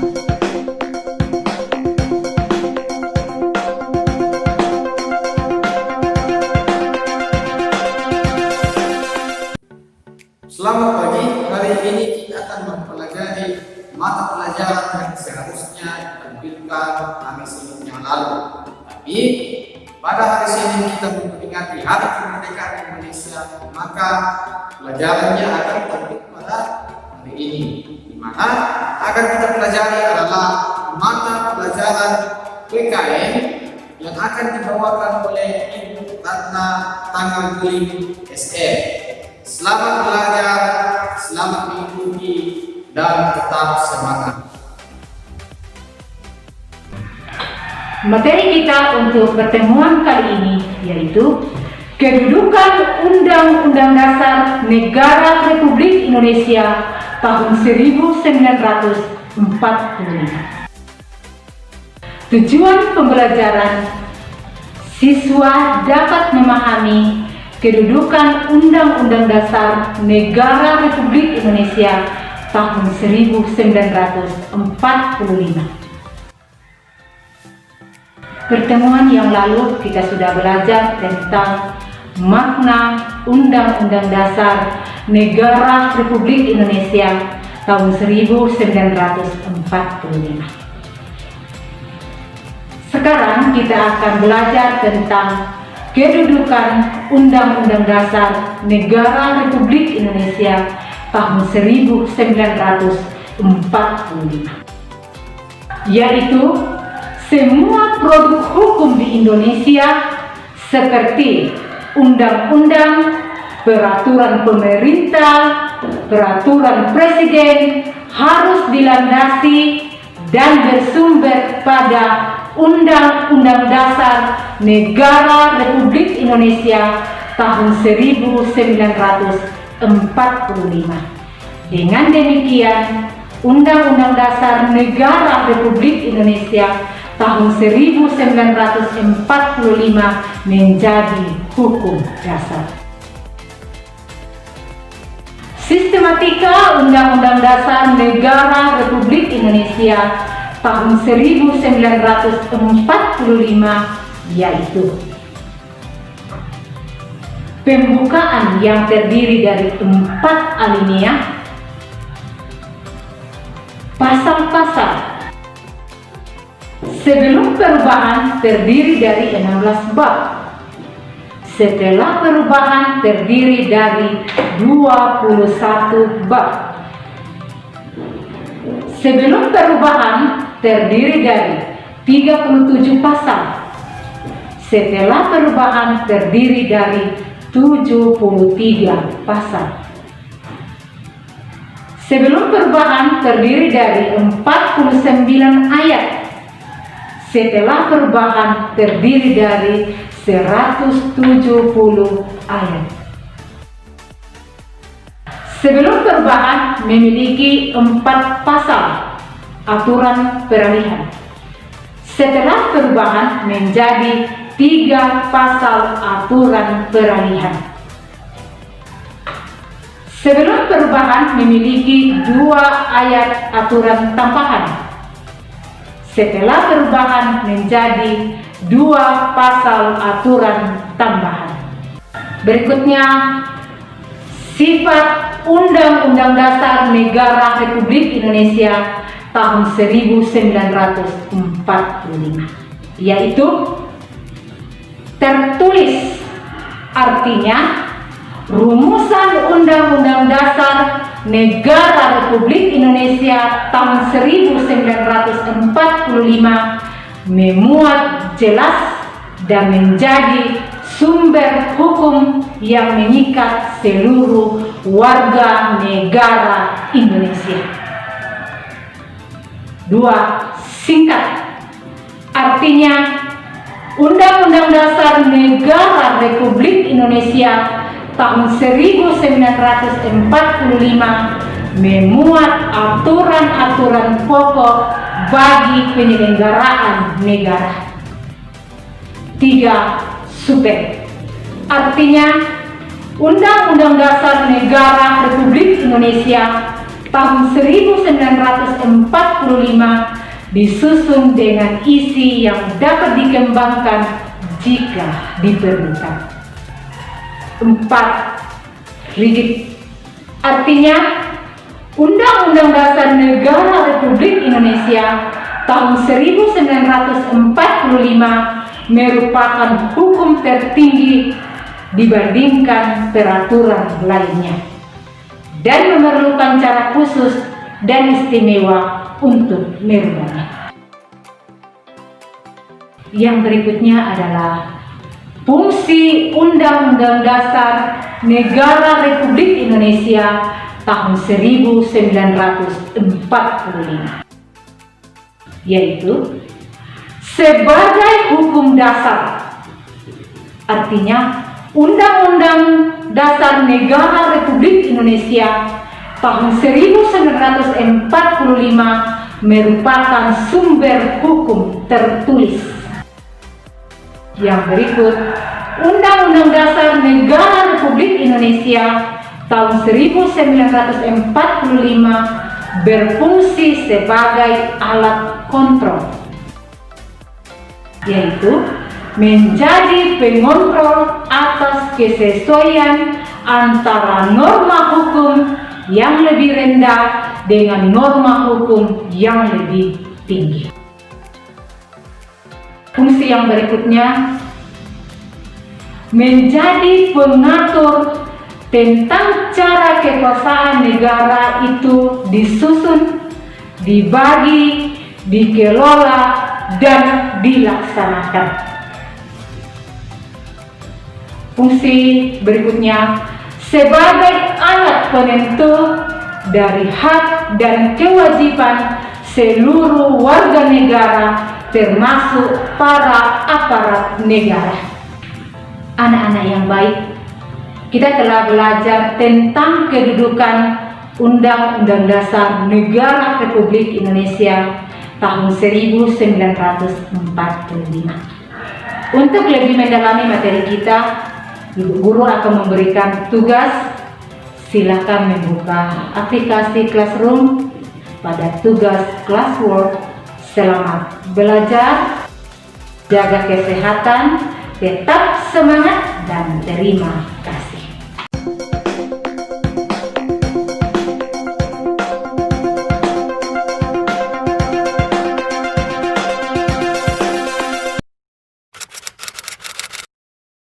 Selamat pagi, hari ini kita akan mempelajari mata pelajaran yang seharusnya ditampilkan hari Senin yang lalu. Tapi pada hari Senin kita memperingati Hari Kemerdekaan Indonesia, maka pelajarannya akan tampil pada hari ini. Di mana akan kita pelajari adalah mata pelajaran PKN yang akan dibawakan oleh Ibu Ratna Tangangguling SM. Selamat belajar, selamat mengikuti, dan tetap semangat. Materi kita untuk pertemuan kali ini yaitu kedudukan Undang-Undang Dasar Negara Republik Indonesia tahun 1945. Tujuan pembelajaran, siswa dapat memahami kedudukan Undang-Undang Dasar Negara Republik Indonesia tahun 1945. Pertemuan yang lalu kita sudah belajar tentang makna Undang-Undang Dasar Negara Republik Indonesia tahun 1945. Sekarang kita akan belajar tentang kedudukan Undang-Undang Dasar Negara Republik Indonesia tahun 1945, yaitu semua produk hukum di Indonesia seperti undang-undang, peraturan pemerintah, peraturan presiden harus dilandasi dan bersumber pada Undang-Undang Dasar Negara Republik Indonesia tahun 1945. Dengan demikian, Undang-Undang Dasar Negara Republik Indonesia tahun 1945 menjadi hukum dasar. Sistematika Undang-Undang Dasar Negara Republik Indonesia tahun 1945 yaitu pembukaan yang terdiri dari 4 alinea, pasal-pasal. Sebelum perubahan terdiri dari 16 bab. Setelah perubahan terdiri dari 21 bab. Sebelum perubahan terdiri dari 37 pasal. Setelah perubahan terdiri dari 73 pasal. Sebelum perubahan terdiri dari 49 ayat. Setelah perubahan terdiri dari 170 ayat. Sebelum perubahan memiliki 4 pasal aturan peralihan. Setelah perubahan menjadi 3 pasal aturan peralihan. Sebelum perubahan memiliki 2 ayat aturan tambahan. Setelah perubahan menjadi 2 pasal aturan tambahan. Berikutnya, sifat Undang-Undang Dasar Negara Republik Indonesia tahun 1945, yaitu tertulis, artinya rumusan Undang-Undang Dasar Negara Republik Indonesia tahun 1945 memuat jelas dan menjadi sumber hukum yang mengikat seluruh warga negara Indonesia. 2. Singkat, artinya Undang-Undang Dasar Negara Republik Indonesia tahun 1945 memuat aturan-aturan pokok bagi penyelenggaraan negara. 3. Super, artinya Undang-Undang Dasar Negara Republik Indonesia tahun 1945 disusun dengan isi yang dapat dikembangkan jika diperlukan. 4. Rigid. Artinya, Undang-Undang Dasar Negara Republik Indonesia tahun 1945 merupakan hukum tertinggi dibandingkan peraturan lainnya dan memerlukan cara khusus dan istimewa untuk merubahnya. Yang berikutnya adalah fungsi Undang-Undang Dasar Negara Republik Indonesia tahun 1945, yaitu sebagai hukum dasar. Artinya, Undang-Undang Dasar Negara Republik Indonesia tahun 1945 merupakan sumber hukum tertulis. Yang berikut, Undang-Undang Dasar Negara Republik Indonesia tahun 1945 berfungsi sebagai alat kontrol, yaitu menjadi pengontrol atas kesesuaian antara norma hukum yang lebih rendah dengan norma hukum yang lebih tinggi. Fungsi yang berikutnya menjadi pengatur tentang cara kekuasaan negara itu disusun, dibagi, dikelola, dan dilaksanakan. Fungsi berikutnya sebagai alat penentu dari hak dan kewajiban seluruh warga negara termasuk para aparat negara. Anak-anak yang baik, kita telah belajar tentang kedudukan Undang-Undang Dasar Negara Republik Indonesia tahun 1945. Untuk lebih mendalami materi kita, Ibu Guru akan memberikan tugas. Silakan membuka aplikasi Classroom pada tugas classwork. Selamat belajar, jaga kesehatan, tetap semangat, dan terima